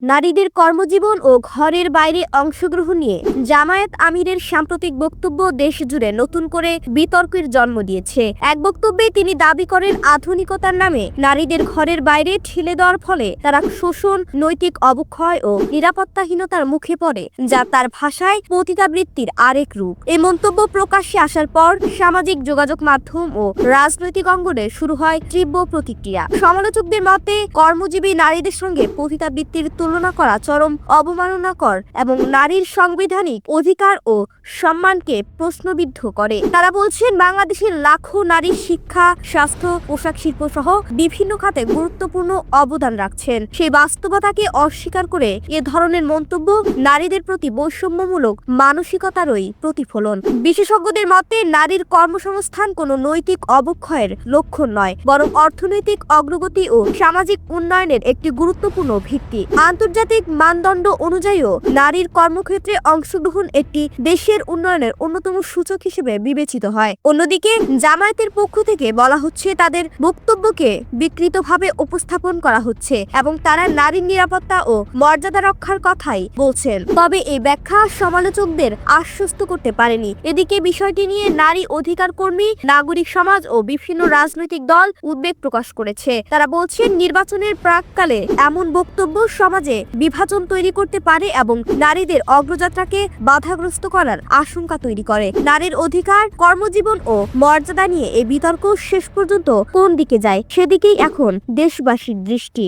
নারীদের কর্মজীবন ও ঘরের বাইরে অংশগ্রহণ নিয়ে জামায়াত আমিরের সাম্প্রতিক বক্তব্য দেশ জুড়ে নতুন করে বিতর্কের জন্ম দিয়েছে। এক বক্তব্যে তিনি দাবি করেন, আধুনিকতার নামে নারীদের ঘরের বাইরে ঠেলে দেওয়ার ফলে তারা শোষণ, নৈতিক অবক্ষয় ও নিরাপত্তাহীনতার মুখে পড়ে, যা তার ভাষায় পতিতাবৃত্তির আরেক রূপ। এই মন্তব্য প্রকাশ্যে আসার পর সামাজিক যোগাযোগ মাধ্যম ও রাজনৈতিক অঙ্গনে শুরু হয় তীব্র প্রতিক্রিয়া। সমালোচকদের মতে, কর্মজীবী নারীদের সঙ্গে পতিতাবৃত্তির তুলনা করা চরম অবমাননাকর এবং নারীর সাংবিধানিক অধিকার ও সম্মানকে প্রশ্নবিদ্ধ করে। তারা বলছেন, বাংলাদেশের লাখো নারী শিক্ষা, স্বাস্থ্য, পোশাক শিল্প সহ বিভিন্ন খাতে গুরুত্বপূর্ণ অবদান রাখছেন। সেই বাস্তবতাকে অস্বীকার করে এ ধরনের মন্তব্য নারীদের প্রতি বৈষম্যমূলক মানসিকতারই প্রতিফলন। বিশেষজ্ঞদের মতে, নারীর কর্মসংস্থান কোনো নৈতিক অবক্ষয়ের লক্ষণ নয়, বরং অর্থনৈতিক অগ্রগতি ও সামাজিক উন্নয়নের একটি গুরুত্বপূর্ণ ভিত্তি। আন্তর্জাতিক মানদণ্ড অনুযায়ীও নারীর কর্মক্ষেত্রে অংশগ্রহণ একটি দেশের উন্নয়নের অন্যতম সূচক হিসেবে বিবেচিত হয়। অন্যদিকে জামায়াতের পক্ষ থেকে বলা হচ্ছে, তাদের বক্তব্যকে বিকৃতভাবে উপস্থাপন করা হচ্ছে এবং তারা নারীর নিরাপত্তা ও মর্যাদা রক্ষার কথাই বলছেন। তবে এই ব্যাখ্যা সমালোচকদের আশ্বস্ত করতে পারেনি। এদিকে বিষয়টি নিয়ে নারী অধিকার কর্মী, নাগরিক সমাজ ও বিভিন্ন রাজনৈতিক দল উদ্বেগ প্রকাশ করেছে। তারা বলছেন, নির্বাচনের প্রাককালে এমন বক্তব্য সমাজে বিভাজন তৈরি করতে পারে এবং নারীদের অগ্রযাত্রাকে বাধাগ্রস্ত করার আশঙ্কা তৈরি করে। নারীর অধিকার, কর্মজীবন ও মর্যাদা নিয়ে এই বিতর্ক শেষ পর্যন্ত কোন দিকে যায়, সেদিকেই এখন দেশবাসীর দৃষ্টি।